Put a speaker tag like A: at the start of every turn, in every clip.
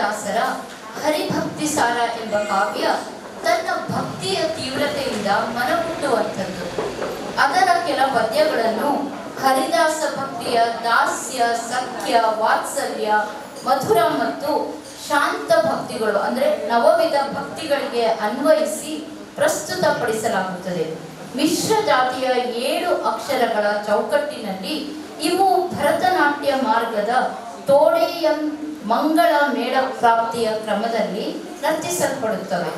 A: ಪುರಂದರದಾಸರ ಹರಿಭಕ್ತಿ ಸಾರ ಎಂಬ ಕಾವ್ಯ ತನ್ನ ಭಕ್ತಿಯ ತೀವ್ರತೆಯಿಂದ ಮನಮುಟ್ಟುವಂಥದ್ದು. ಅದರ ಕೆಲ ಪದ್ಯಗಳನ್ನು ಹರಿದಾಸ ಭಕ್ತಿಯ ದಾಸ್ಯ, ಸಖ್ಯ, ವಾತ್ಸಲ್ಯ, ಮಧುರ ಮತ್ತು ಶಾಂತ ಭಕ್ತಿಗಳು ಅಂದರೆ ನವವಿಧ ಭಕ್ತಿಗಳಿಗೆ ಅನ್ವಯಿಸಿ ಪ್ರಸ್ತುತಪಡಿಸಲಾಗುತ್ತದೆ. ಮಿಶ್ರ ಜಾತಿಯ 7 ಅಕ್ಷರಗಳ ಚೌಕಟ್ಟಿನಲ್ಲಿ ಇವು ಭರತನಾಟ್ಯ ಮಾರ್ಗದ ತೋಡೆಯಂ ಮಂಗಳ ಮೇಳ ಪ್ರಾಪ್ತಿಯ ಕ್ರಮದಲ್ಲಿ ನರ್ತಿಸಲ್ಪಡುತ್ತವೆ.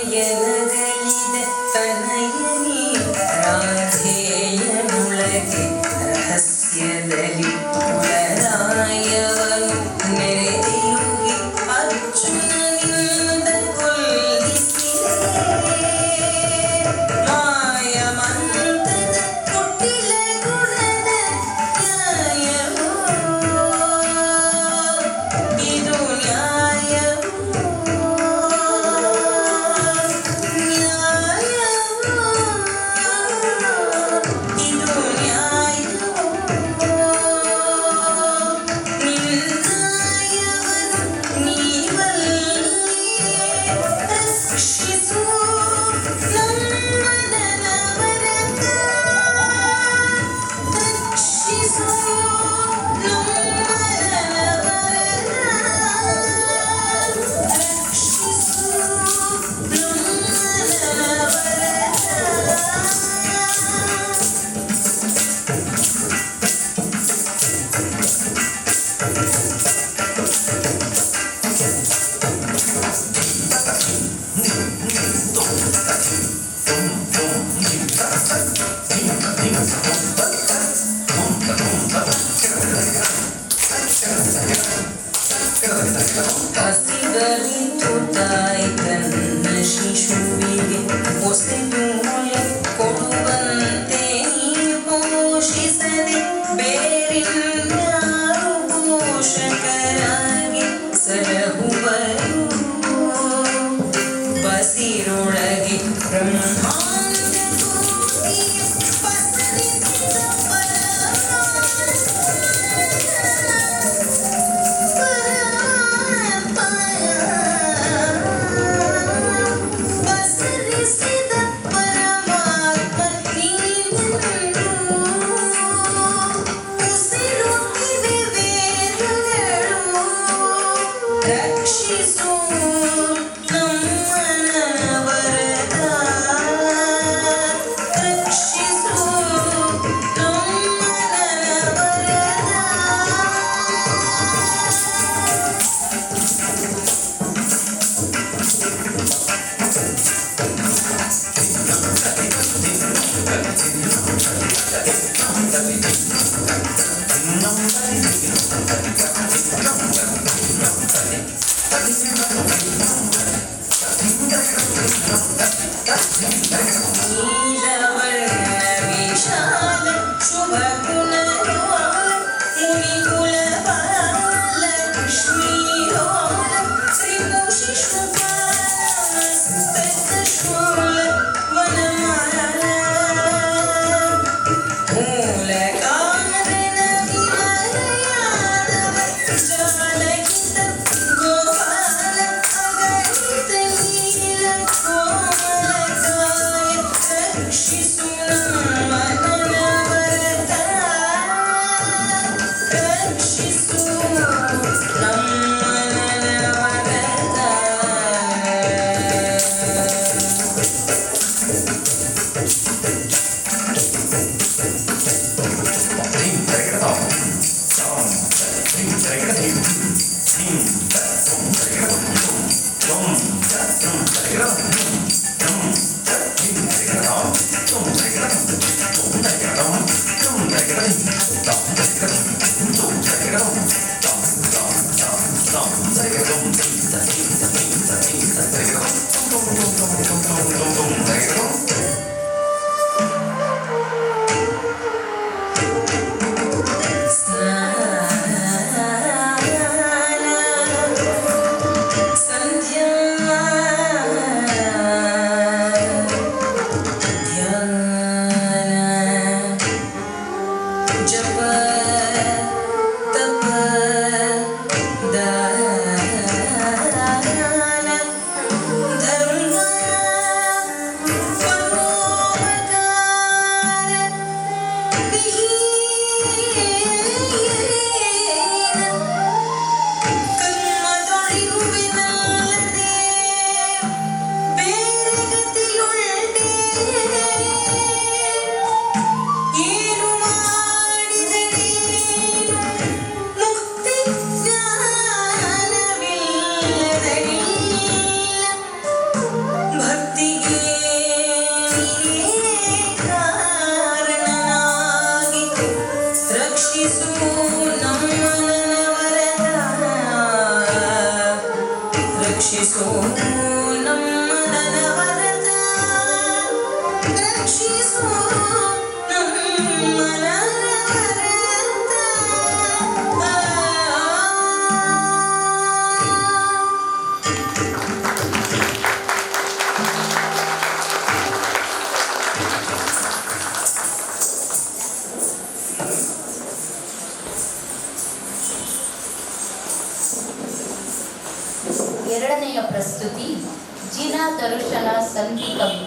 B: ತಾಯನಗೈದ ತನಯನಿ ರಾಧೇಯನುಳಗೆ ರಹಸ್ಯದಲ್ಲಿ ಕುಳರಾಯವನು ನೆರೆದಿರುಗಿ ಅರ್ಜುನನಿಂದ ಕೊಲ್ಲಿಸಿದೆ ಮಾಯ ಮಂತದ ಕುಟಿಲ ಗುಣದ ನ್ಯಾಯವೋ ಇದು ನ್ಯಾಯವೋ ಹಸಿದರಿತು ತಾಯಿ ತನ್ನ ಶಿಶುವಿಗೆ ಹೊಸೆಯೂಲೆ ಕೊಡುವಂತೆ ನೀ ಪೋಷಿಸದೆ ಬೇರಿನ್ಯಾರು ಪೋಷಕರಾಗಿ ಸಲಹುವರು ಬಸಿರೊಳಗೆ ರಕ್ಷಿಸು ನಮ್ಮನ ವರದ ರಕ್ಷಿಸು ನಮ್ಮನ ವರದ ನೀಲವರ್ಣ ವಿಶಾಲ ಶುಭ ಗುಣಲೋಲ ಮುನಿಕುಲ ಬಾಲ ಕೃಷ್ಣೀರೋಲ ಶ್ರೀಮುಷಿ ಶುಭಾಸ್ತಕ ಶೂಲ ವನಮಾಲ ಮೂಲ ಕಾರಣ ವಿಮಲಯಾದವ ಜಾಲಗಿತ ಗೋಪಾಲ ಅಗಣಿತ ನೀಲ ಕೋಮಲ ಕಾಯ ರಕ್ಷಿಸು ನಮ್ಮನ ವರದ ರಕ್ಷಿಸು ನಮ್ಮನ ವರದ ರಕ್ಷಿಸೋ ನಮ್ಮ ನರವರತ ರಕ್ಷಿಸೋ ನಮ್ಮ ನರವರತ
A: ಎರಡನೆಯ ಪ್ರಸ್ತುತಿ ಜಿನ ದರುಶನ ಸಂಧಿ ಕವಿ.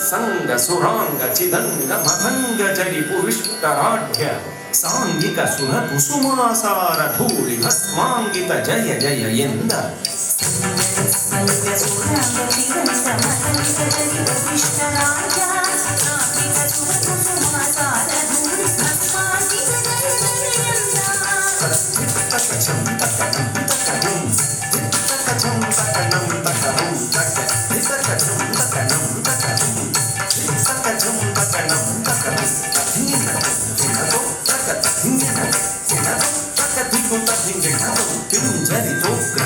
C: ಸಂಗ ಸುರಾಂಗ ಚಿದಂಗ ಮದಂಗ ಜರಿ ಪುವಿಷ್ಟರಾಢ್ಯ ಸಾಂಗಿಕ ಸುರ ಕುಸುಮಾಸಾರ ಧೂಳಿ ಭಸ್ಮಾಂಗಿತ ಜಯ ಜಯ ಎಂದ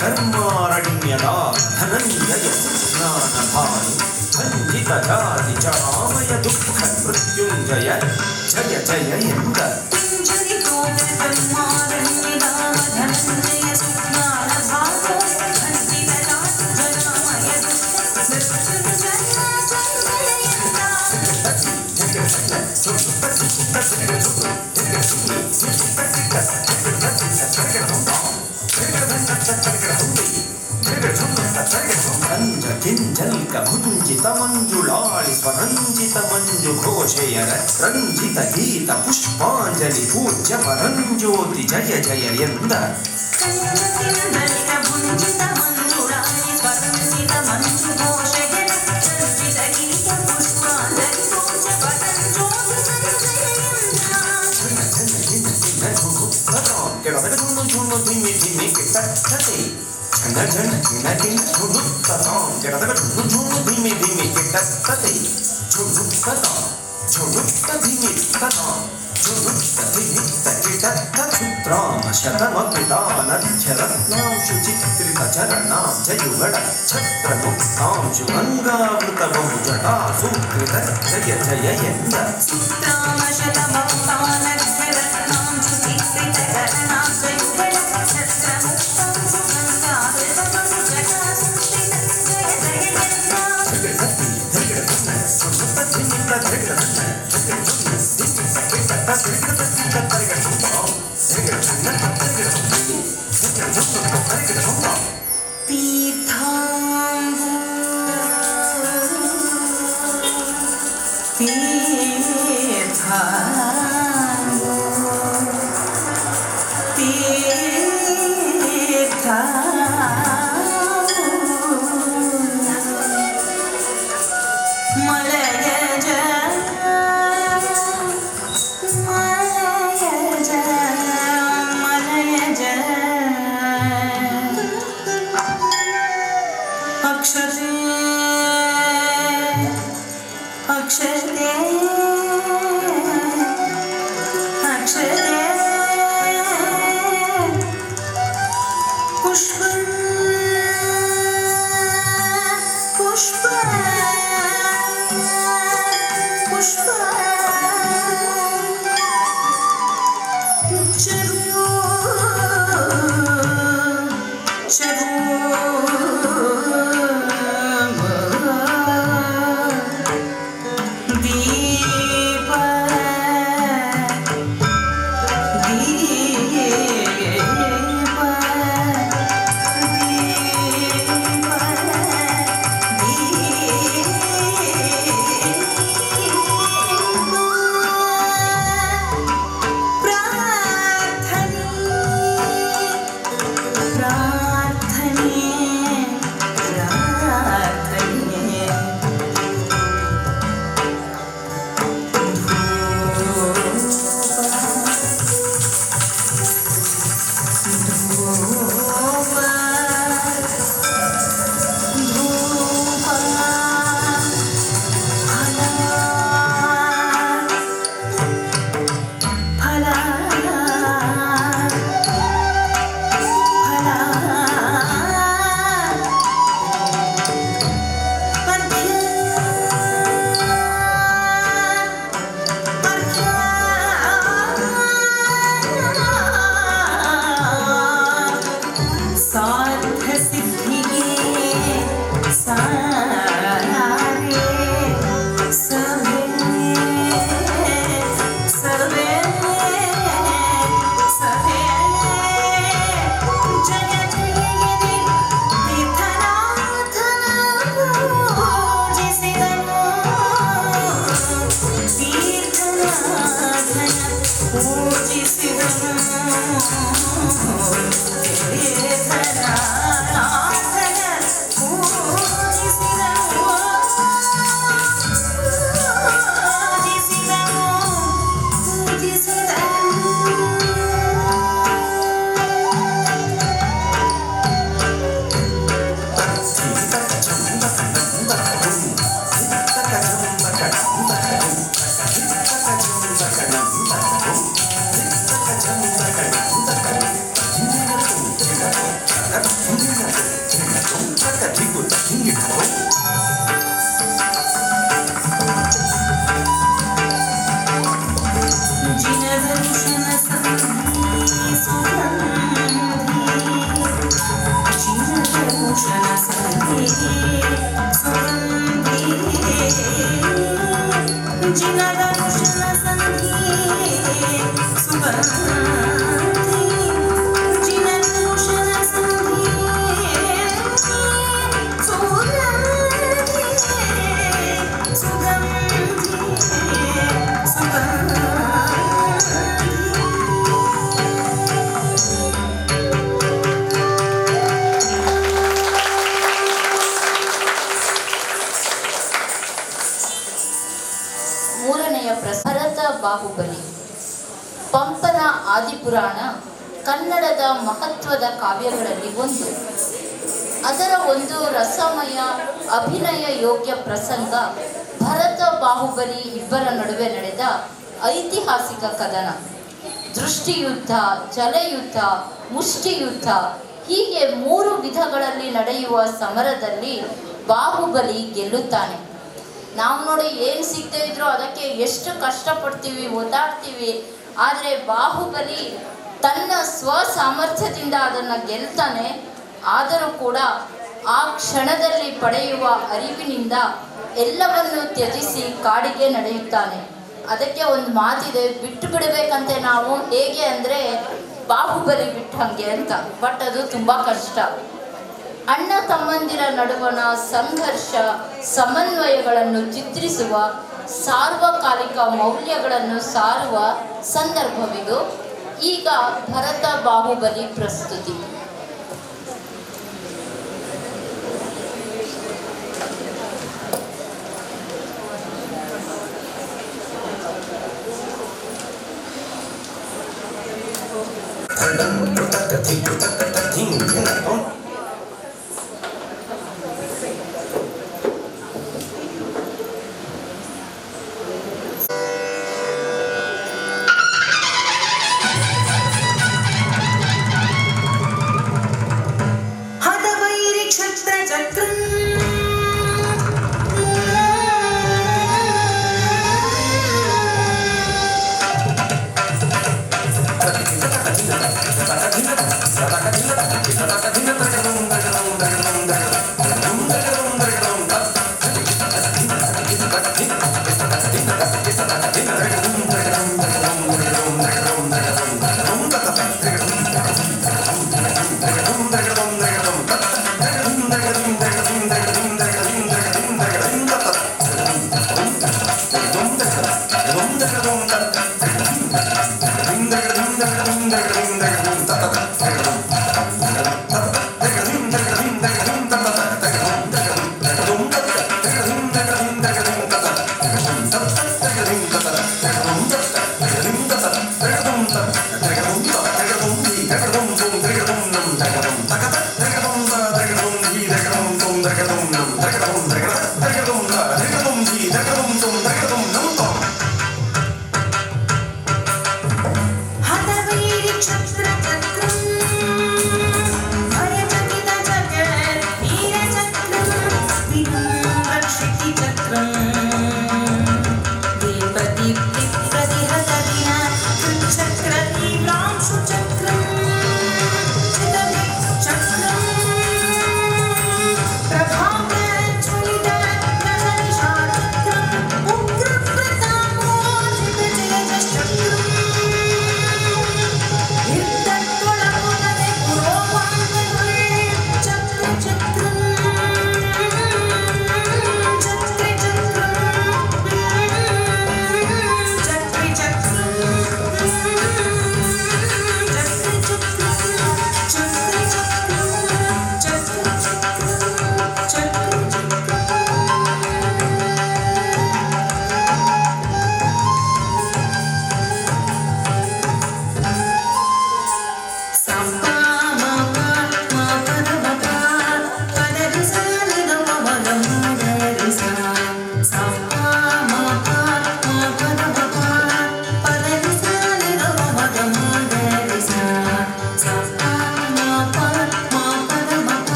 C: ಕರ್ಮಾರಣ್ಯದ ಧನಂಜಯ ಸ್ನಾನ ಭಾನು ಭಂಜಿತ ಜಾತಿ ಚರಾಮಯ ದುಃಖ ಮೃತ್ಯುಂಜಯ ಜಯ ಜಯ ಎಂದ ಸ್ವರಂಜಿತ ಮಂಜು ಘೋಷೆಯರ ರಂಜಿತ ಗೀತ ಪುಷ್ಪಾಂಜಲಿ ಪೂಜ್ಯ ಪರಂಜ್ಯೋತಿ ಜಯ ಜಯ ಎಂದ
B: ಕಂದಲಿನ ಭುಂಜಿತ ಮಂಜುಳಾಯಿ ಸ್ವರಂಜಿತ ಮಂಜು ಘೋಷೆಯ ರಂಜಿತ ಗೀತ ಪುಷ್ಪಾಂಜಲಿ ಪೂಜ್ಯ ಪರಂಜ್ಯೋತಿ ಜಯ ಜಯ
C: ಕೆಳಗೆ ಝುಣ್ಣು ಝುಣ್ಣು ಧಿಮ್ಮಿ ಧಿಮ್ಮಿ ಕಿಟ್ಟ ಕತೆ ಝಣ ಝಣ ಝಿಣ ಕಿಣ ಝುಣುತ್ತ ಕೆಳಗೆ ಝುಣ್ಣು ಝುಣ್ಣು ಧಿಮ್ಮಿ ಧಿಮ್ಮಿ ಕಿಟ್ಟ ಕತೆ ಝುಣುತ್ತ ಧಿಮ್ಮಿ ತತ ಝುಣುತ್ತ ಧಿಮ್ಮಿ ತಕಿಟ ತತ್ರಾಮ ಶತಮಕೃತಾನಧ್ಯರತ್ನಾಂಶು ಚಿತ್ರಿತ ಚರಣಾಬ್ಜಯುಗಳ ಛತ್ರ ಮುಕ್ತಾಂಶು ಅಂಗಾವೃತ ಬಹುಜಟಾ ಸುಕೃತ ಜಯ ಜಯ ಎಂದ
B: ಚಿತ್ರಾಮಶತಮೌತಾನಧ್ಯರತ್ನಾಂಶು ಚಿತ್ರಿತ ಚರಣಾಬ್ಜಯುಗಳ ಛತ್ರಮುಕ್ತಾಂಶು ಅಂಗಾವೃತ ಬಹುಜಟಾ ಸುಕೃತ ಜಯ ಜಯ
A: ಬಾಹುಬಲಿ. ಪಂಪನ ಆದಿಪುರಾಣ ಕನ್ನಡದ ಮಹತ್ವದ ಕಾವ್ಯಗಳಲ್ಲಿ ಒಂದು. ಅದರ ಒಂದು ರಸಮಯ ಅಭಿನಯ ಯೋಗ್ಯ ಪ್ರಸಂಗ ಭರತ ಬಾಹುಬಲಿ ಇಬ್ಬರ ನಡುವೆ ನಡೆದ ಐತಿಹಾಸಿಕ ಕದನ. ದೃಷ್ಟಿಯುದ್ಧ, ಜಲಯುದ್ಧ, ಮುಷ್ಟಿಯುದ್ಧ ಹೀಗೆ 3 ವಿಧಗಳಲ್ಲಿ ನಡೆಯುವ ಸಮರದಲ್ಲಿ ಬಾಹುಬಲಿ ಗೆಲ್ಲುತ್ತಾನೆ. ನಾವು ನೋಡಿ ಏನು ಸಿಗದೇ ಇದ್ರೂ ಅದಕ್ಕೆ ಎಷ್ಟು ಕಷ್ಟಪಡ್ತೀವಿ, ಒದ್ದಾಡ್ತೀವಿ. ಆದರೆ ಬಾಹುಬಲಿ ತನ್ನ ಸ್ವಸಾಮರ್ಥ್ಯದಿಂದ ಅದನ್ನು ಗೆಲ್ತಾನೆ. ಆದರೂ ಕೂಡ ಆ ಕ್ಷಣದಲ್ಲಿ ಪಡೆಯುವ ಅರಿವಿನಿಂದ ಎಲ್ಲವನ್ನು ತ್ಯಜಿಸಿ ಕಾಡಿಗೆ ನಡೆಯುತ್ತಾನೆ. ಅದಕ್ಕೆ ಒಂದು ಮಾತಿದೆ, ಬಿಟ್ಟು ಬಿಡಬೇಕಂತೆ ನಾವು. ಹೇಗೆ ಅಂದರೆ ಬಾಹುಬಲಿ ಬಿಟ್ಟಂಗೆ ಅಂತ. ಬಟ್ ಅದು ತುಂಬ ಕಷ್ಟ. ಅಣ್ಣ ತಮ್ಮಂದಿರ ನಡುವಣ ಸಂಘರ್ಷ ಸಮನ್ವಯಗಳನ್ನು ಚಿತ್ರಿಸುವ ಸಾರ್ವಕಾಲಿಕ ಮೌಲ್ಯಗಳನ್ನು ಸಾರುವ ಸಂದರ್ಭವಿದು. ಈಗ ಭರತ ಬಾಹುಬಲಿ ಪ್ರಸ್ತುತಿ.
B: ಹದವೈರಿ ಕ್ಷತ್ರ ಚಕ್ರ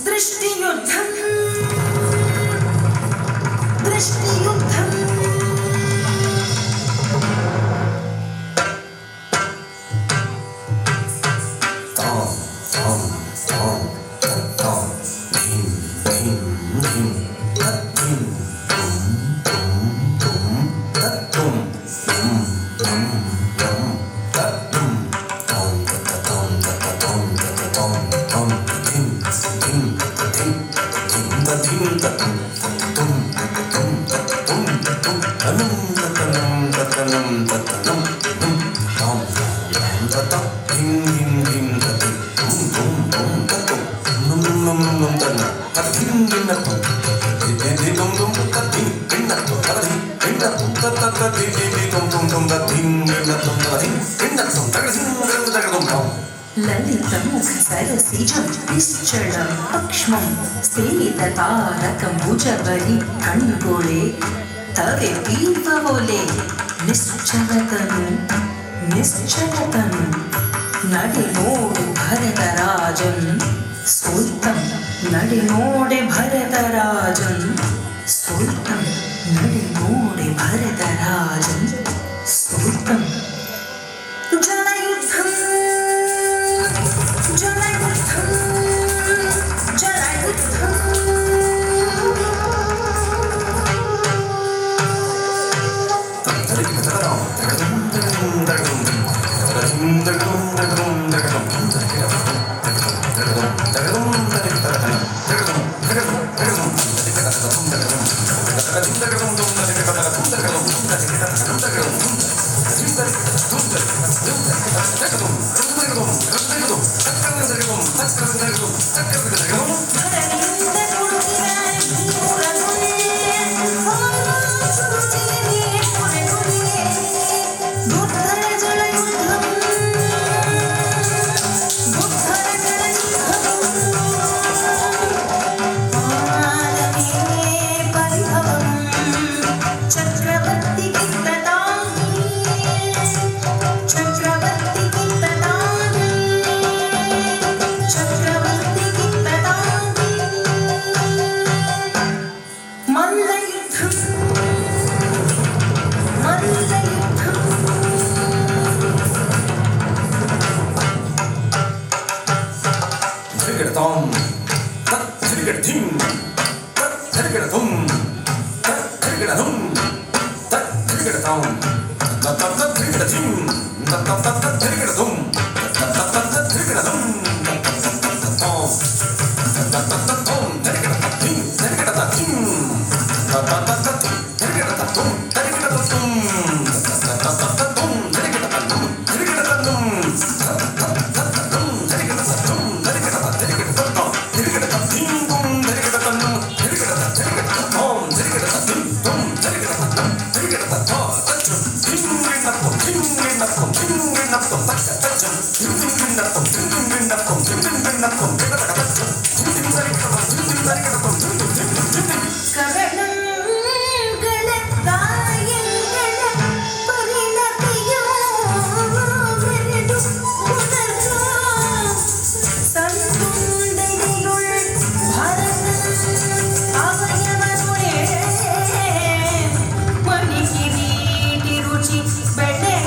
B: दृष्टियुद्धं दृष्टियुद्धं ललितमुख सरसिजं निश्चलं पक्ष्मं स्थिततारकं भुजबलि कण्गोळे तवे पीपवोले निश्चलतनु नडिनोडु भरतराजन् सोल्तं नडिनोडे भरतराजन् सोल्तं नडिनोडे भरतराजन् सोल्तं जलयुद्धं जलयुद्धं जलयुद्धं ಬೆಳೆ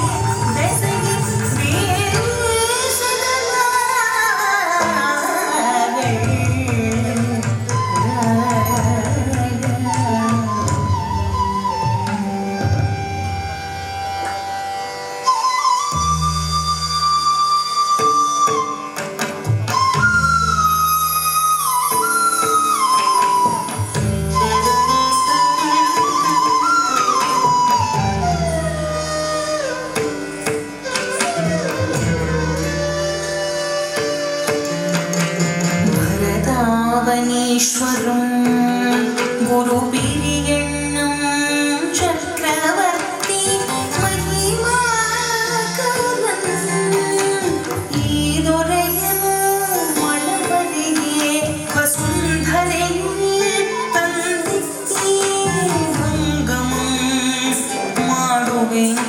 B: ஈஸ்வரம் குரு பிரியண்ணம் சக்கரவர்த்தி மகிமாகரன் ஈதுரையன் மணவழியே வசுந்தரையில் ತಂದಿಕ್ಕಿ ಭಂಗಮಂ ಮಾಡುವೆನು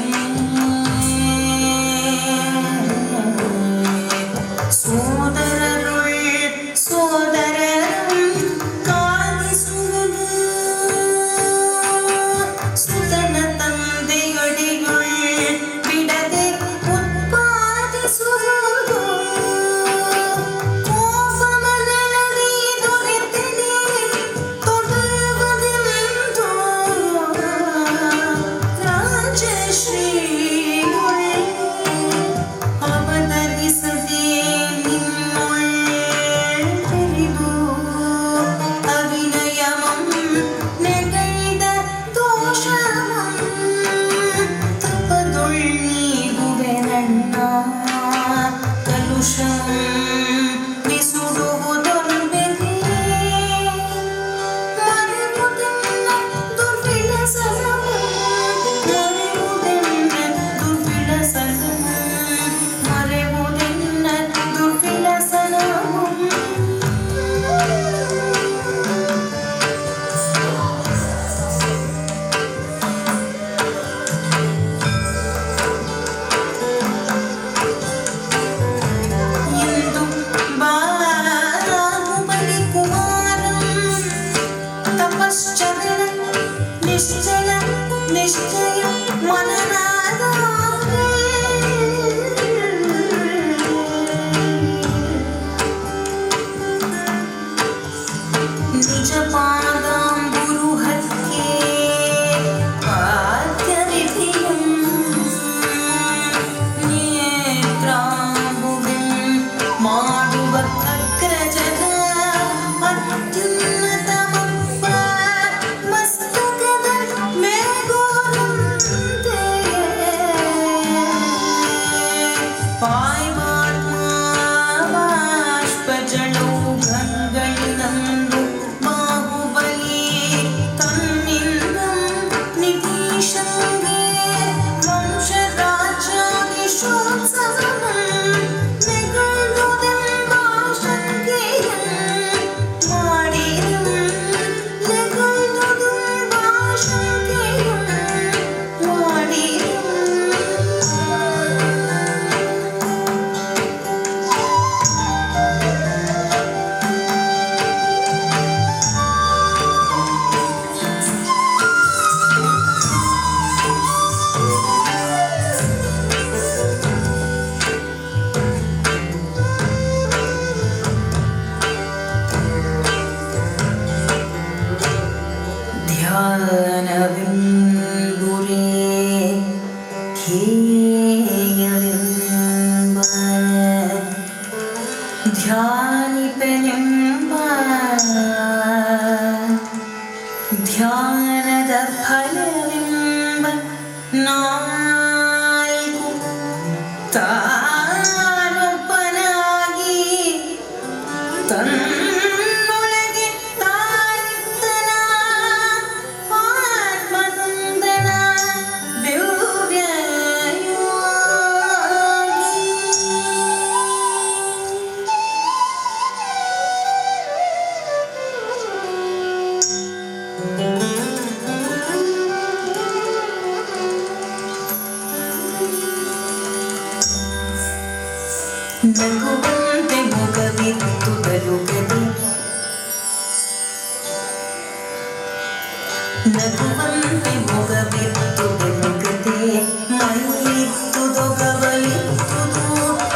B: ಧ್ಯಾನದ ಫಲವೆಂಬ ನಾಲ್ಕು ತಾನೊಬ್ಬನಾಗಿ ತನ್ನೊಳಗೆ ತಾನಿದ್ದನ ಆತ್ಮನಂದನ ದಿವ್ಯ ನಗುವಂತೆ ಮುಖವಿತ್ತು ಬಲುಗದೆ ನಗುವಂತೆ ಮುಖವಿತ್ತು ಬಲುಗದೆ ಮೈಯಿತ್ತು ದೊಗವಲಿತ್ತು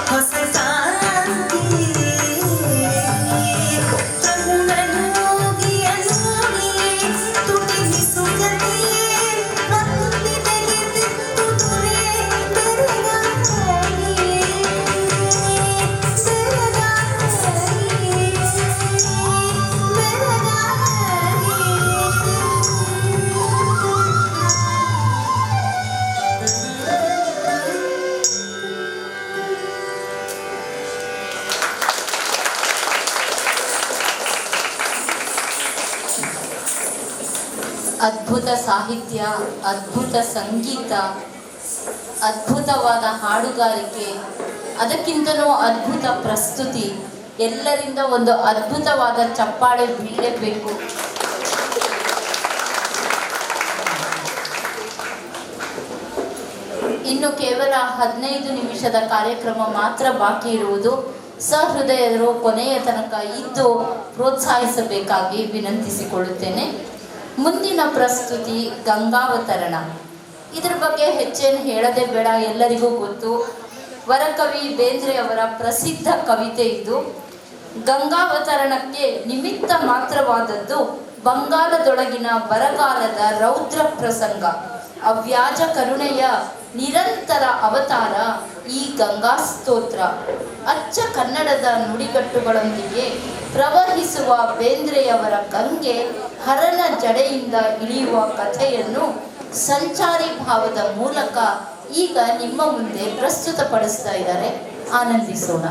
B: ಹೊಸ ಕಾಂತಿ ತನ್ನೋಗಿಯ ನೋಡಿ ತುಟಿಸುಗದೆ ಮತ್ತಿದೆಗೆದಿತ್ತು ದೊರೆ ಬೆರಗಾಗಿ
A: ಅದ್ಭುತ ಸಾಹಿತ್ಯ, ಅದ್ಭುತ ಸಂಗೀತ, ಅದ್ಭುತವಾದ ಹಾಡುಗಾರಿಕೆ, ಅದಕ್ಕಿಂತಲೂ ಅದ್ಭುತ ಪ್ರಸ್ತುತಿ. ಎಲ್ಲರಿಂದ ಒಂದು ಅದ್ಭುತವಾದ ಚಪ್ಪಾಳೆ ಬೀಳಬೇಕು. ಇನ್ನು ಕೇವಲ 15 ನಿಮಿಷದ ಕಾರ್ಯಕ್ರಮ ಮಾತ್ರ ಬಾಕಿ ಇರುವುದು. ಸಹೃದಯರು ಕೊನೆಯ ತನಕ ಇದ್ದು ಪ್ರೋತ್ಸಾಹಿಸಬೇಕಾಗಿ ವಿನಂತಿಸಿಕೊಳ್ಳುತ್ತೇನೆ. ಮುಂದಿನ ಪ್ರಸ್ತುತಿ ಗಂಗಾವತರಣ. ಇದರ ಬಗ್ಗೆ ಹೆಚ್ಚೇನು ಹೇಳದೆ ಬೇಡ, ಎಲ್ಲರಿಗೂ ಗೊತ್ತು. ವರಕವಿ ಬೇಂದ್ರೆಯವರ ಪ್ರಸಿದ್ಧ ಕವಿತೆ ಇದು. ಗಂಗಾವತರಣಕ್ಕೆ ನಿಮಿತ್ತ ಮಾತ್ರವಾದದ್ದು ಬಂಗಾಲದೊಳಗಿನ ಬರಗಾಲದ ರೌದ್ರ ಪ್ರಸಂಗ. ಅವ್ಯಾಜ ಕರುಣೆಯ ನಿರಂತರ ಅವತಾರ ಈ ಗಂಗಾ ಸ್ತೋತ್ರ. ಅಚ್ಚ ಕನ್ನಡದ ನುಡಿಗಟ್ಟುಗಳೊಂದಿಗೆ ಪ್ರವಹಿಸುವ ಬೇಂದ್ರೆಯವರ ಗಂಗೆ ಹರನ ಜಡೆಯಿಂದ ಇಳಿಯುವ ಕಥೆಯನ್ನು ಸಂಚಾರಿ ಭಾವದ ಮೂಲಕ ಈಗ ನಿಮ್ಮ ಮುಂದೆ ಪ್ರಸ್ತುತಪಡಿಸ್ತಾ ಇದ್ದಾರೆ. ಆನಂದಿಸೋಣ.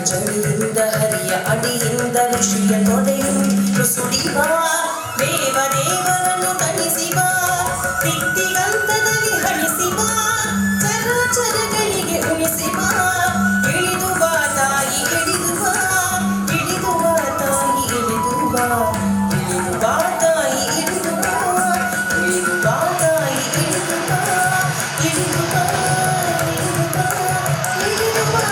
B: ಚಳಿಯಿಂದ ಹರಿಯ ಅಡಿಯಿಂದ ಋಷಿಯ ತೊಡೆಯುಂಟು ಸುಡಿವ ದೇವರನ್ನು ತಣಿಸಿವ ದಿಟ್ಟಿಗಂತದಲ್ಲಿ ಹಣಿಸಿವ ಚರಾಚರಗಳಿಗೆ ಉಣಿಸಿವ ಇಳಿದು ಬಾ ತಾಯಿ ಇಳಿದು ಬಾ ಇಳಿದು ಬಾ ತಾಯಿ ಇಳಿದು ಬಾ ಇಳಿದು ಬಾ ತಾಯಿ ಇಳಿದು ಬಾ ಇಳಿದು ಬಾ ತಾಯಿ ಇಳಿದು ಬಾ ಇಳಿದು ಬಾ ಇಳಿದು ಬಾ ಇಳಿದು ಬಾ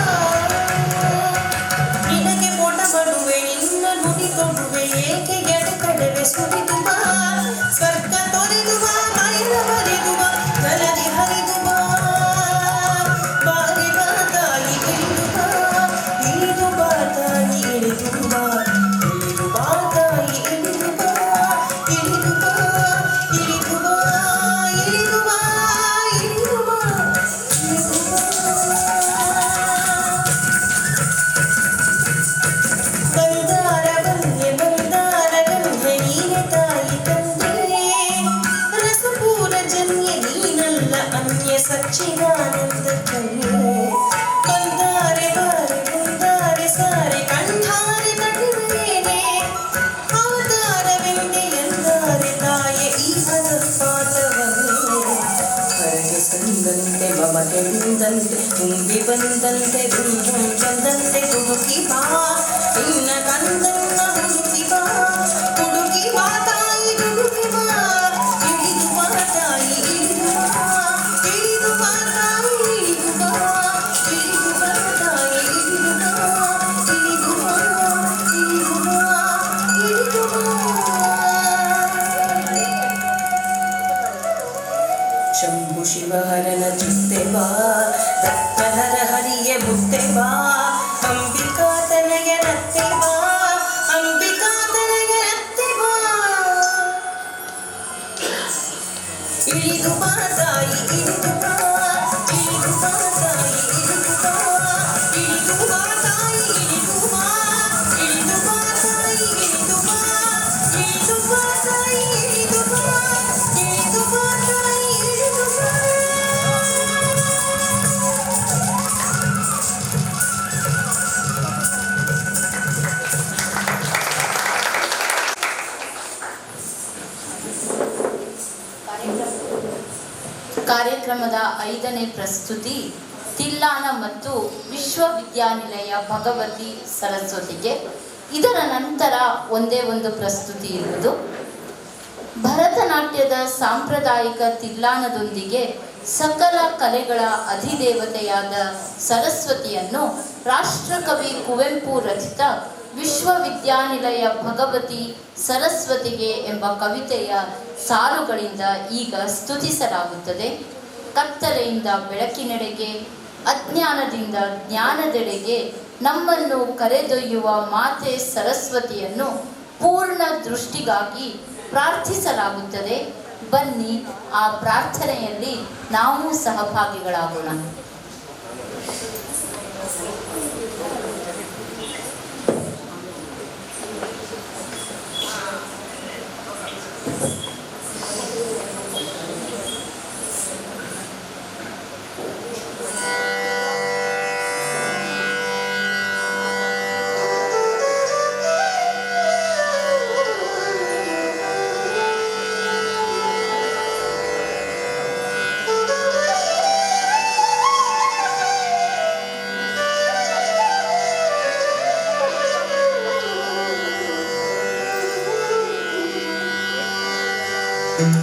B: ನಿನಗೆ ಮೋಟ ಮಾಡುವೆ ನಿನ್ನ ನುಡಿ ಕೊಡುವೆ ಏಕೆ ಎಡೆಕಡೆವೆ ಸುರಿದು ಬಾ ಸ್ವರ್ಗ ತೊರೆದು ಬಾ ಮೈಲ ಬರೆದು ಬಾ ಜಲದಿ ಹರಿದು ಬಾ ಬಾರಿ ಬಾ ತಾಯಿ ಇಳಿದು ಬಾ ಇಳಿದು ಬಾ ತಾಯಿ ಇಳಿದು ಬಾ ಇಳಿದು ಬಾ ತಾಯಿ ಇಳಿದು ಬಾ ಇಳಿದು ಬಾ ಇಳಿದು ಬಾ ಇಳಿದು ಬಾ ಇಳಿದು ಬಾ ಇಳಿದು ಬಾ ಬಂದಾರ ಗಂಗೆ ನೀನೆ ತಾಯಿ ತಂದೆ ರಸಪೂರ ಜನ್ಯ ನೀನಲ್ಲ ಅನ್ಯ ಸಚ್ಚಿದಾನಂದ ಕನ್ಯೆ ಬಂದಾರೆ ಸಾರೆ ಕಂಠಾರೆ ತಡಿವೇನೆ ಅವತಾರವೆಂದೆ ಎಂದಾರೆ ತಾಯೆ ಈ ಪಾತವನ್ನೇ ಹೊರಗೆ ಸಂದಂತೆ ಮಮತೆ ನಿಂದಂತೆ ತುಂಬಿ ಬಂದಂತೆ ಬಂದಂತೆ ಹುಡುಕಿ ಬಾ ಇನ್ನ ಕಂದನ್ನ ಹುಡುಕಿ ಬಾ ಹುಡುಕಿ ಬಾ ತಾಯಿ ಹುಡುಕಿ ಬಾ ಇಳಿದು ಬಾ ತಾಯಿ ಇಳಿದು ಬಾ ಇಳಿದು ಬಾ ತಾಯಿ ಇಳಿದು ಬಾ ಇಳಿದು ಬಾ ತಾಯಿ ಇಳಿದು ಬಾ ಇಳಿದು ಬಾ ಇಳಿದು ಬಾ ಇಳಿದು ಬಾ ಶಂಭು ಶಿವಹರನ ಚಿತ್ತೆ ಬಾ ರತ್ನಹರ ಹರಿಯ ಬುತ್ತೆ ಬಾ ಅಂಬಿಕಾ ತನಯ ರತ್ತೆ ಬಾ ಅಂಬಿಕಾ ತನಯ ರತ್ತೆ ಬಾ ಇಳಿದು ಬಾ ತಾಯಿ ಇಳಿದು ಬಾ ಇಳಿದು ಬಾ ತಾಯಿ ಇಳಿದು ಬಾ ಇಳಿದು ಬಾ ತಾಯಿ ಇಳಿದು ಬಾ ಇಳಿದು ಬಾ ತಾಯಿ ಇಳಿದು ಬಾ ಇಳಿದು ಬಾ ತಾಯಿ ಇಳಿದು ಬಾ ಇಳಿದು ಬಾ ತಾಯಿ ಇಳಿದು ಬಾ
A: ಕಾರ್ಯಕ್ರಮದ 5ನೇ ಪ್ರಸ್ತುತಿ ತಿಲ್ಲಾನ ಮತ್ತು ವಿಶ್ವವಿದ್ಯಾನಿಲಯ ಭಗವತಿ ಸರಸ್ವತಿಗೆ. ಇದರ ನಂತರ ಒಂದೇ ಒಂದು ಪ್ರಸ್ತುತಿ ಇರುವುದು. ಭರತನಾಟ್ಯದ ಸಾಂಪ್ರದಾಯಿಕ ತಿಲ್ಲಾನದೊಂದಿಗೆ ಸಕಲ ಕಲೆಗಳ ಅಧಿದೇವತೆಯಾದ ಸರಸ್ವತಿಯನ್ನು ರಾಷ್ಟ್ರಕವಿ ಕುವೆಂಪು ರಚಿತ ವಿಶ್ವವಿದ್ಯಾನಿಲಯ ಭಗವತಿ ಸರಸ್ವತಿಗೆ ಎಂಬ ಕವಿತೆಯ ಸಾಲುಗಳಿಂದ ಈಗ ಸ್ತುತಿಸಲಾಗುತ್ತದೆ. ಕತ್ತಲೆಯಿಂದ ಬೆಳಕಿನೆಡೆಗೆ, ಅಜ್ಞಾನದಿಂದ ಜ್ಞಾನದೆಡೆಗೆ ನಮ್ಮನ್ನು ಕರೆದೊಯ್ಯುವ ಮಾತೆ ಸರಸ್ವತಿಯನ್ನು ಪೂರ್ಣ ದೃಷ್ಟಿಗಾಗಿ ಪ್ರಾರ್ಥಿಸಲಾಗುತ್ತದೆ. ಬನ್ನಿ ಆ ಪ್ರಾರ್ಥನೆಯಲ್ಲಿ ನಾವು ಸಹಭಾಗಿಗಳಾಗೋಣ.
B: Thank you.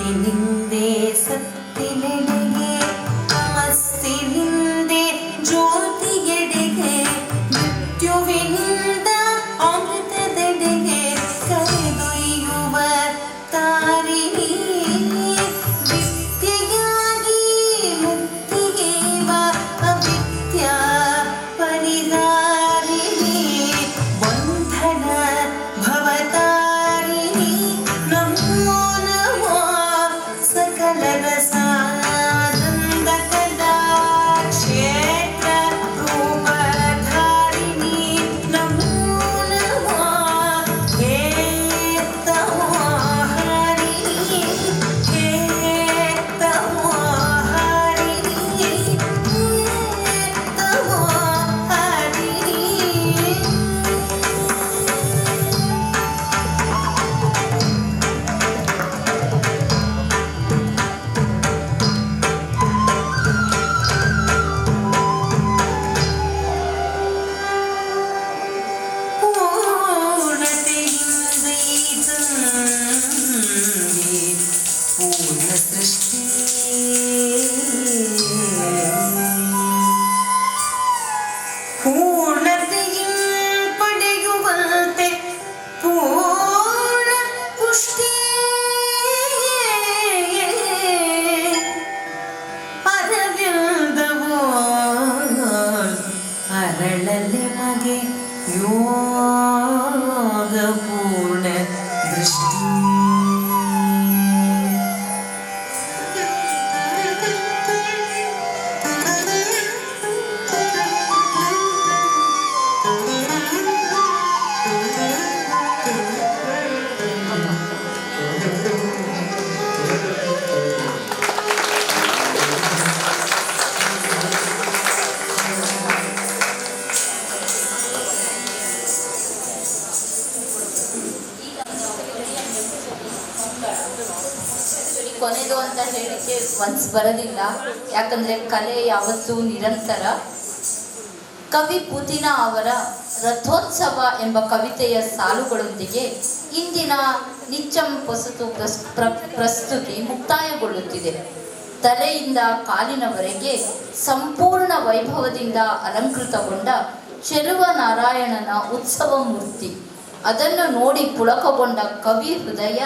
B: ಹುಟ್ಟಿನಿಂದೆ ಸತ್ತಿನೆಡೆಗೆ ತಮಸ್ಸಿನಿಂದೆ ಜ್ಯೋತಿಯೆಡೆಗೆ ಮೃತ್ಯುವಿನಿಂದ ಅಮೃತದೆಡೆಗೆ ಕರೆದೊಯ್ಯುವ ತಾರಿಣಿ ವಿದ್ಯೆಯಾಗಿ ಮುಕ್ತಿಗೇವ ಅವಿದ್ಯಾ ಪರಿಹಾರಿಣಿ ಬಂಧನ ಭವತಾರಿಣಿ ನಮೋ ನಮೋ ಸಕಲ ರಸಾನಂದ ಕಲಾ ಕ್ಷೇತ್ರ ರೂಪಧಾರಿಣಿ ನಮೋ ನಮೋ ಹೇ ತಮೋಹಾರಿಣಿ ಹೇ ತಮೋಹಾರಿಣಿ ಹೇ ತಮೋಹಾರಿಣಿ. ಪೂರ್ಣತೆಯಿಂದ ತಂದೆ ಪೂರ್ಣ ಸೃಷ್ಟಿ ಪೂರ್ಣತೆಯಿಂದ ಪಡೆಯುವಂತೆ ಪೂರ್ಣ ಪುಷ್ಟಿ ಅರವಿಂದವೋ ಅರಳಲೆ ಮಗೆ ಯೋಗ ಪೂರ್ಣ ದೃಷ್ಟಿ
A: ಕೊನೆದು ಅಂತ ಹೇಳಿಕ್ಕೆ ಮನ್ಸು ಬರೋದಿಲ್ಲ, ಯಾಕಂದ್ರೆ ಕಲೆ ಯಾವತ್ತೂ ನಿರಂತರ. ಕವಿ ಪುತಿನ ಅವರ ರಥೋತ್ಸವ ಎಂಬ ಕವಿತೆಯ ಸಾಲುಗಳೊಂದಿಗೆ ಇಂದಿನ ನಿಚ್ಚಂ ಪೊಸತು ಪ್ರಸ್ತುತಿ ಮುಕ್ತಾಯಗೊಳ್ಳುತ್ತಿದೆ. ತಲೆಯಿಂದ ಕಾಲಿನವರೆಗೆ ಸಂಪೂರ್ಣ ವೈಭವದಿಂದ ಅಲಂಕೃತಗೊಂಡ ಚೆಲುವ ನಾರಾಯಣನ ಉತ್ಸವ ಮೂರ್ತಿ. ಅದನ್ನು ನೋಡಿ ಪುಳಕಗೊಂಡ ಕವಿ ಹೃದಯ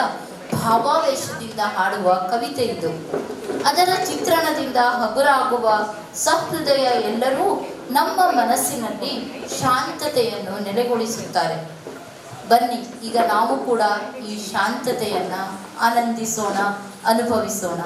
A: ಭಾವಾವೇಶದಿಂದ ಹಾಡುವ ಕವಿತೆ ಇದು. ಅದರ ಚಿತ್ರಣದಿಂದ ಹಗುರಾಗುವ ಸಹೃದಯ ಎಲ್ಲರೂ ನಮ್ಮ ಮನಸ್ಸಿನಲ್ಲಿ ಶಾಂತತೆಯನ್ನು ನೆಲೆಗೊಳಿಸುತ್ತಾರೆ. ಬನ್ನಿ, ಈಗ ನಾವು ಕೂಡ ಈ ಶಾಂತತೆಯನ್ನು ಆನಂದಿಸೋಣ, ಅನುಭವಿಸೋಣ.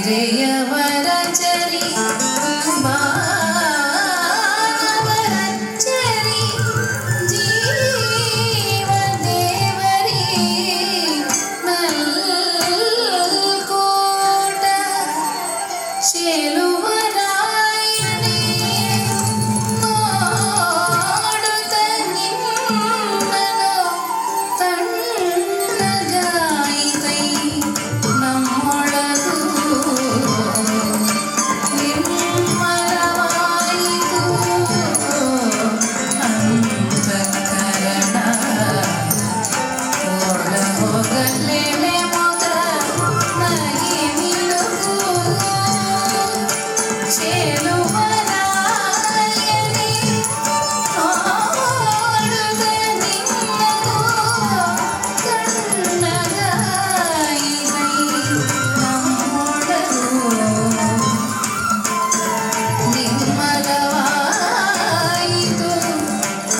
B: ಜಯವರಚರಿ ಭಾವರಚರಿ ಜೀವ ದೇವರಿ ನಲ್ಕೋಟ ಚೆಲುವರಾಯಣಿ ನೋಡುತ್ತ ನಿಮ್ಮನು ತಣ್ಣಗಾಯಿತೈ ನಮ್ಮೊಳಗೂ ನಿರ್ಮಲವಾಯಿತು ಅಂತಃಕರಣ ಒಳ ಹೋಗಲೇನೆ ಮೊಗ ನಗೆ ಮಿಲುಗು ಚೆಲುವರಾಯಣಿ ನೋಡುತ್ತ ನಿಮ್ಮನು ತಣ್ಣಗಾಯಿತೈ ನಮ್ಮೊಳಗೂ ನಿರ್ಮಲವಾಯಿತು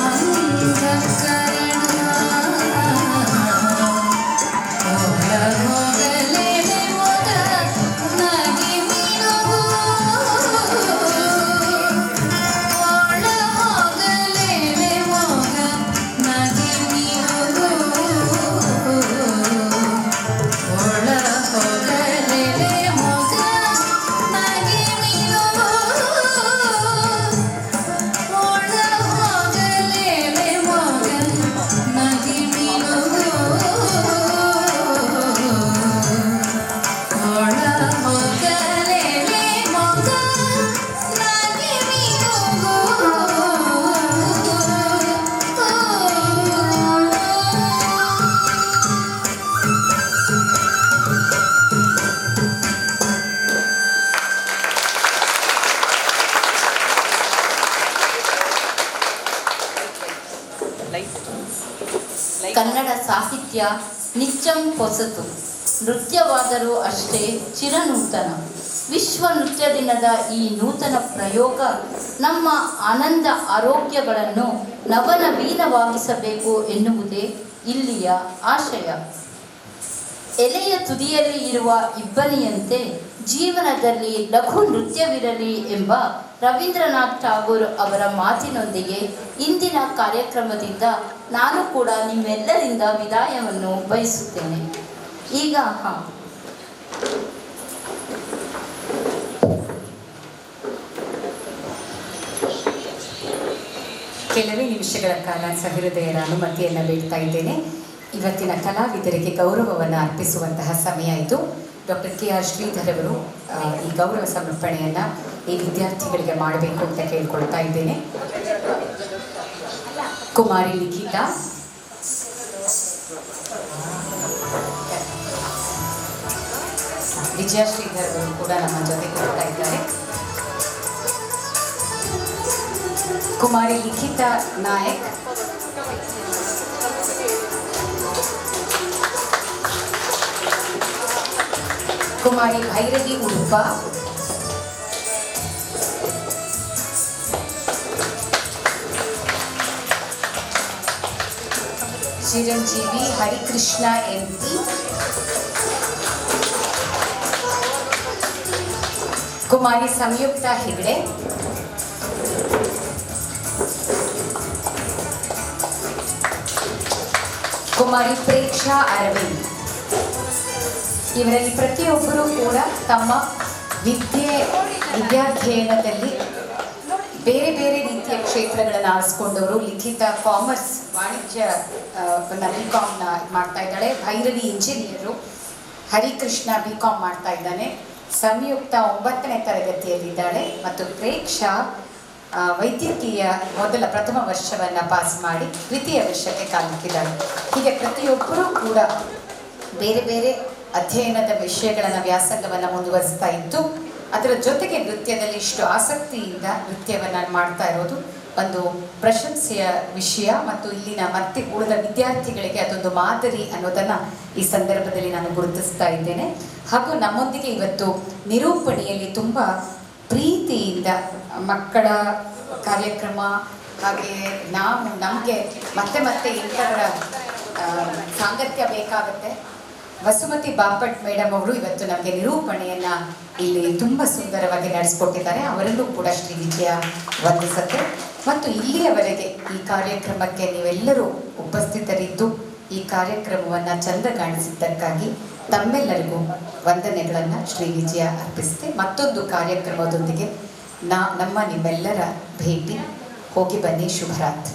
B: ಅಂತಃಕರಣ ಒಳ ಹೋಗಲೇನೆ ಮೊಗ ನಗೆ ಮಿಲುಗು ಒಳ ಹೋಗಲೇನೆ ಮೊಗ ನಗೆ ಮಿಲುಗು ಒಳ ಹೋಗಲೇನೆ ಮೊಗ ನಗೆ ಮಿಲುಗು ಒಳ ಹೋಗಲೇನೆ ಮೊಗ ನಗೆ ಮಿಲುಗು ಒಳ ಹೋಗಲೇನೆ ಮೊಗ ನಗೆ
A: ಕನ್ನಡ ಸಾಹಿತ್ಯ ನಿಚ್ಚಂ ಹೊಸತು, ನೃತ್ಯವಾದರೂ ಅಷ್ಟೇ ಚಿರನೂತನ. ವಿಶ್ವ ನೃತ್ಯ ದಿನದ ಈ ನೂತನ ಪ್ರಯೋಗ ನಮ್ಮ ಆನಂದ ಆರೋಗ್ಯಗಳನ್ನು ನವನವೀನವಾಗಿಸಬೇಕು ಎನ್ನುವುದೇ ಇಲ್ಲಿಯ ಆಶಯ. ಎಲೆಯ ತುದಿಯಲ್ಲಿ ಇರುವ ಇಬ್ಬನಿಯಂತೆ ಜೀವನದಲ್ಲಿ ಲಘು ನೃತ್ಯವಿರಲಿ ಎಂಬ ರವೀಂದ್ರನಾಥ್ ಠಾಗೂರ್ ಅವರ ಮಾತಿನೊಂದಿಗೆ ಇಂದಿನ ಕಾರ್ಯಕ್ರಮದಿಂದ ನಾನು ಕೂಡ ನಿಮ್ಮೆಲ್ಲರಿಂದ ವಿದಾಯವನ್ನು ಬಯಸುತ್ತೇನೆ. ಈಗ
D: ಕೆಲವೇ ನಿಮಿಷಗಳ ಕಾಲ ಸಹೃದಯರ ಅನುಮತಿಯನ್ನು ಬೇಡ್ತಾ ಇದ್ದೇನೆ. ಇವತ್ತಿನ ಕಲಾವಿದರಿಗೆ ಗೌರವವನ್ನು ಅರ್ಪಿಸುವಂತಹ ಸಮಯ ಇದು. ಡಾಕ್ಟರ್ KR ಶ್ರೀಧರ್ ಅವರು ಈ ಗೌರವ ಸಮರ್ಪಣೆಯನ್ನು ಈ ವಿದ್ಯಾರ್ಥಿಗಳಿಗೆ ಮಾಡಬೇಕು ಅಂತ ಕೇಳ್ಕೊಳ್ತಾ ಇದ್ದೇನೆ. ಕುಮಾರಿ ಲಿಖಿತಾ, ವಿಜಯ ಶ್ರೀಧರ್ ಅವರು ಕೂಡ ನಮ್ಮ ಜೊತೆ ಕೊಡ್ತಾ ಇದ್ದಾರೆ. ಕುಮಾರಿ ಲಿಖಿತಾ ನಾಯಕ್, ಕುಮಾರಿ ಭೈರವಿ ಉಡುಪ, ಚಿರಂಜೀವಿ ಹರಿಕೃಷ್ಣ MP, ಕುಮಾರಿ ಸಂಯುಕ್ತ ಹೆಗ್ಡೆ, ಕುಮಾರಿ ಪ್ರೇಕ್ಷಾ ಅರವಿಂದ್. ಇವರಲ್ಲಿ ಪ್ರತಿಯೊಬ್ಬರೂ ಕೂಡ ತಮ್ಮ ವಿದ್ಯಾಧ್ಯಯನದಲ್ಲಿ ಬೇರೆ ಬೇರೆ ರೀತಿಯ ಕ್ಷೇತ್ರಗಳನ್ನು ಆರಿಸ್ಕೊಂಡವರು. ಲಿಖಿತಾ ಕಾಮರ್ಸ್ ವಾಣಿಜ್ಯ BCom ಮಾಡ್ತಾ ಇದ್ದಾಳೆ, ಭೈರವಿ ಇಂಜಿನಿಯರು, ಹರಿಕೃಷ್ಣ BCom ಮಾಡ್ತಾ ಇದ್ದಾನೆ, ಸಂಯುಕ್ತ 9ನೇ ತರಗತಿಯಲ್ಲಿದ್ದಾಳೆ ಮತ್ತು ಪ್ರೇಕ್ಷಾ ವೈದ್ಯಕೀಯ ಪ್ರಥಮ ವರ್ಷವನ್ನು ಪಾಸ್ ಮಾಡಿ ದ್ವಿತೀಯ ವರ್ಷಕ್ಕೆ ಕಾಲಿಟ್ಟಿದ್ದಾಳೆ. ಹೀಗೆ ಪ್ರತಿಯೊಬ್ಬರೂ ಕೂಡ ಬೇರೆ ಬೇರೆ ಅಧ್ಯಯನದ ವಿಷಯಗಳನ್ನು ವ್ಯಾಸಂಗವನ್ನು ಮುಂದುವರಿಸ್ತಾ ಇದ್ದು ಅದರ ಜೊತೆಗೆ ನೃತ್ಯದಲ್ಲಿ ಇಷ್ಟು ಆಸಕ್ತಿಯಿಂದ ನೃತ್ಯವನ್ನು ಮಾಡ್ತಾ ಇರೋದು ಒಂದು ಪ್ರಶಂಸೆಯ ವಿಷಯ ಮತ್ತು ಇಲ್ಲಿನ ಮತ್ತೆ ಉಳಿದ ವಿದ್ಯಾರ್ಥಿಗಳಿಗೆ ಅದೊಂದು ಮಾದರಿ ಅನ್ನೋದನ್ನು ಈ ಸಂದರ್ಭದಲ್ಲಿ ನಾನು ಗುರುತಿಸ್ತಾ ಇದ್ದೇನೆ. ಹಾಗೂ ನಮ್ಮೊಂದಿಗೆ ಇವತ್ತು ನಿರೂಪಣೆಯಲ್ಲಿ ತುಂಬ ಪ್ರೀತಿಯಿಂದ ಮಕ್ಕಳ ಕಾರ್ಯಕ್ರಮ ಹಾಗೆ ನಮಗೆ ಮತ್ತೆ ಮತ್ತೆ ಇಂಥವರ ಸಾಂಗತ್ಯ ಬೇಕಾಗುತ್ತೆ. ವಸುಮತಿ ಬಾಪಟ್ ಮೇಡಮ್ ಅವರು ಇವತ್ತು ನಮಗೆ ನಿರೂಪಣೆಯನ್ನ ಇಲ್ಲಿ ತುಂಬ ಸುಂದರವಾಗಿ ನಡೆಸಿಕೊಟ್ಟಿದ್ದಾರೆ. ಅವರಲ್ಲೂ ಕೂಡ ಶ್ರೀ ವಿಜಯ ವಂದಿಸುತ್ತೆ. ಮತ್ತು ಇಲ್ಲಿಯವರೆಗೆ ಈ ಕಾರ್ಯಕ್ರಮಕ್ಕೆ ನೀವೆಲ್ಲರೂ ಉಪಸ್ಥಿತರಿದ್ದು ಈ ಕಾರ್ಯಕ್ರಮವನ್ನು ಚಂದ ಕಾಣಿಸಿದ್ದಕ್ಕಾಗಿ ತಮ್ಮೆಲ್ಲರಿಗೂ ವಂದನೆಗಳನ್ನು ಶ್ರೀ ವಿಜಯ ಅರ್ಪಿಸುತ್ತೆ. ಮತ್ತೊಂದು ಕಾರ್ಯಕ್ರಮದೊಂದಿಗೆ ನಮ್ಮ ನಿಮ್ಮೆಲ್ಲರ ಭೇಟಿ. ಹೋಗಿ ಬನ್ನಿ. ಶುಭರಾತ್ರಿ.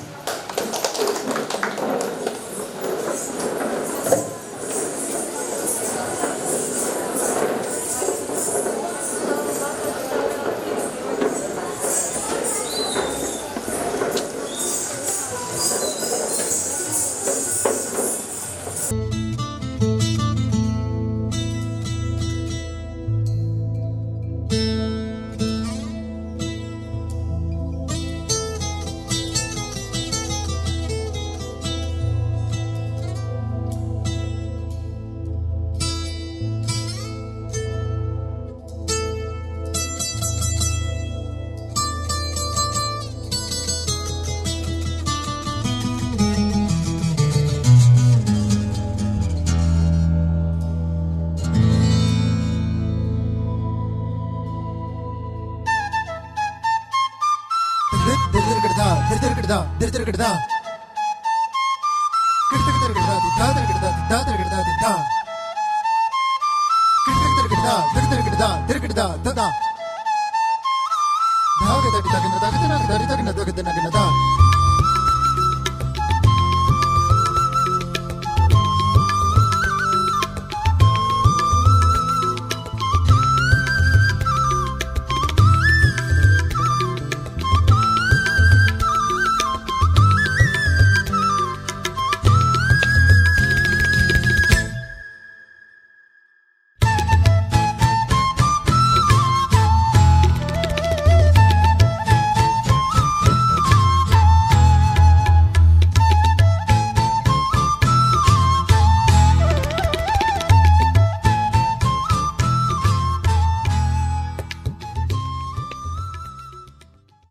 E: ದ